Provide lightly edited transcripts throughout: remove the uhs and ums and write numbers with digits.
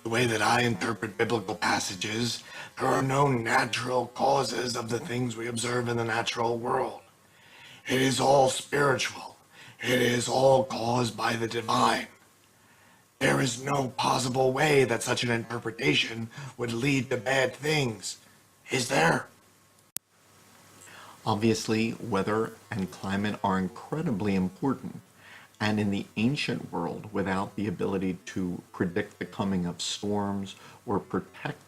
The way that I interpret biblical passages, there are no natural causes of the things we observe in the natural world. It is all spiritual. It is all caused by the divine. There is no possible way that such an interpretation would lead to bad things, is there? Obviously, weather and climate are incredibly important, and in the ancient world, without the ability to predict the coming of storms or protect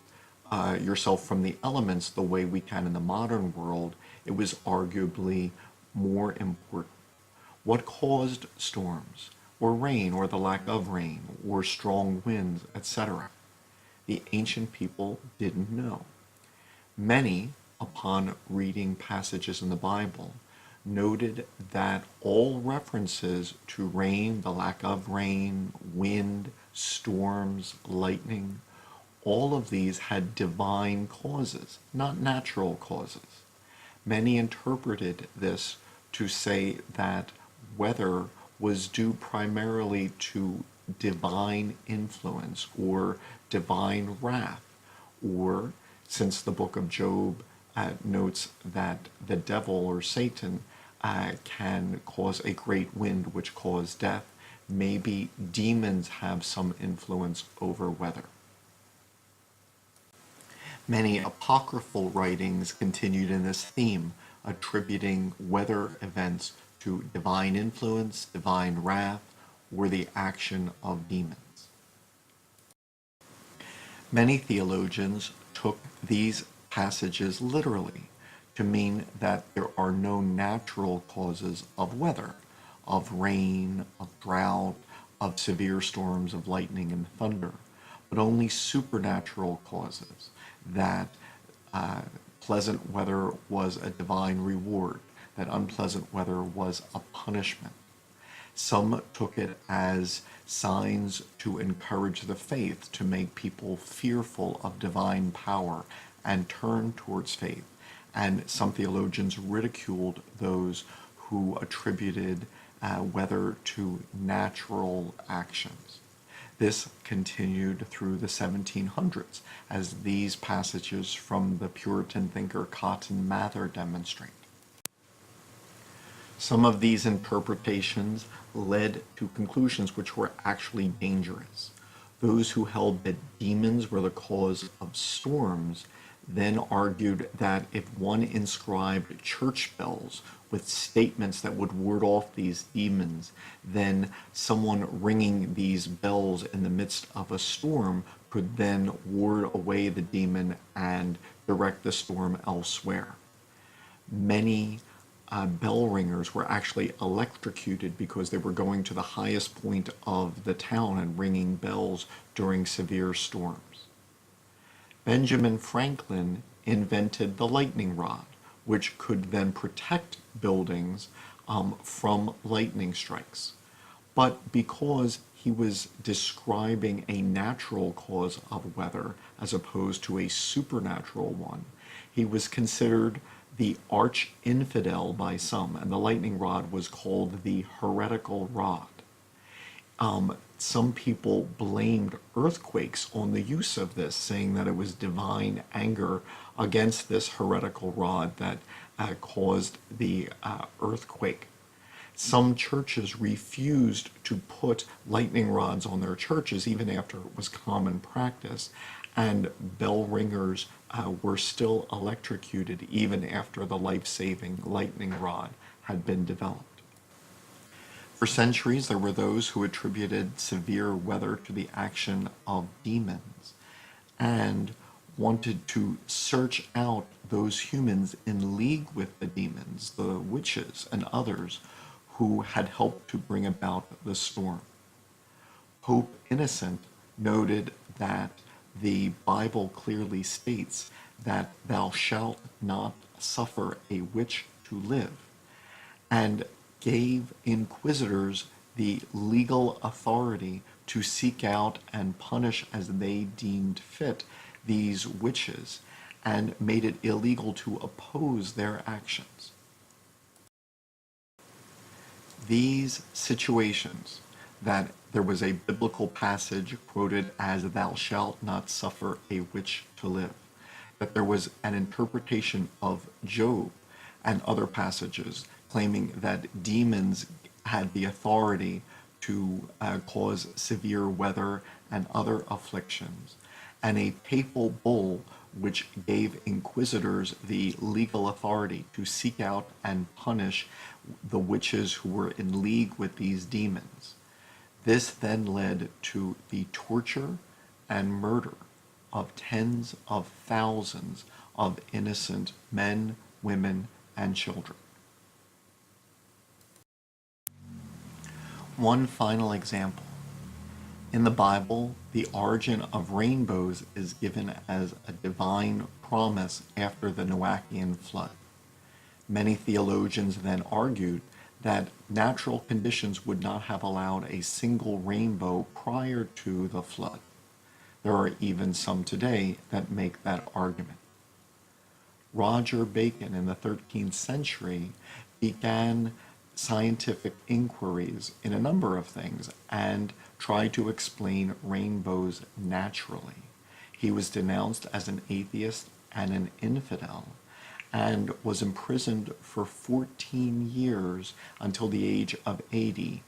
yourself from the elements the way we can in the modern world, it was arguably more important. What caused storms, or rain, or the lack of rain, or strong winds, etc.? The ancient people didn't know. Many, upon reading passages in the Bible, noted that all references to rain, the lack of rain, wind, storms, lightning, all of these had divine causes, not natural causes. Many interpreted this to say that weather was due primarily to divine influence or divine wrath, or since the book of Job notes that the devil or Satan can cause a great wind which cause death, maybe demons have some influence over weather. Many apocryphal writings continued in this theme, attributing weather events to divine influence, divine wrath, or the action of demons. Many theologians took these passages literally to mean that there are no natural causes of weather, of rain, of drought, of severe storms, of lightning and thunder, but only supernatural causes, that pleasant weather was a divine reward, that unpleasant weather was a punishment. Some took it as signs to encourage the faith, to make people fearful of divine power and turn towards faith. And some theologians ridiculed those who attributed weather to natural actions. This continued through the 1700s, as these passages from the Puritan thinker Cotton Mather demonstrate. Some of these interpretations led to conclusions which were actually dangerous. Those who held that demons were the cause of storms then argued that if one inscribed church bells with statements that would ward off these demons, then someone ringing these bells in the midst of a storm could then ward away the demon and direct the storm elsewhere. Many bell ringers were actually electrocuted because they were going to the highest point of the town and ringing bells during severe storms. Benjamin Franklin invented the lightning rod, which could then protect buildings from lightning strikes. But because he was describing a natural cause of weather as opposed to a supernatural one, he was considered the arch infidel by some, and the lightning rod was called the heretical rod. Some people blamed earthquakes on the use of this, saying that it was divine anger against this heretical rod that caused the earthquake. Some churches refused to put lightning rods on their churches even after it was common practice, and bell ringers were still electrocuted even after the life-saving lightning rod had been developed. For centuries, there were those who attributed severe weather to the action of demons and wanted to search out those humans in league with the demons, the witches and others who had helped to bring about the storm. Pope Innocent noted that the Bible clearly states that thou shalt not suffer a witch to live, and gave inquisitors the legal authority to seek out and punish as they deemed fit these witches, and made it illegal to oppose their actions. These situations, that there was a biblical passage quoted as "Thou shalt not suffer a witch to live," that there was an interpretation of Job and other passages claiming that demons had the authority to cause severe weather and other afflictions, and a papal bull which gave inquisitors the legal authority to seek out and punish the witches who were in league with these demons. This then led to the torture and murder of tens of thousands of innocent men, women, and children. One final example. In the Bible, the origin of rainbows is given as a divine promise after the Noachian flood. Many theologians then argued that natural conditions would not have allowed a single rainbow prior to the flood. There are even some today that make that argument. Roger Bacon in the 13th century began scientific inquiries in a number of things and tried to explain rainbows naturally. He was denounced as an atheist and an infidel and was imprisoned for 14 years until the age of 80,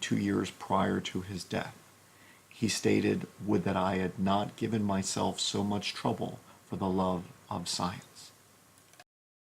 2 years prior to his death. He stated, "Would that I had not given myself so much trouble for the love of science."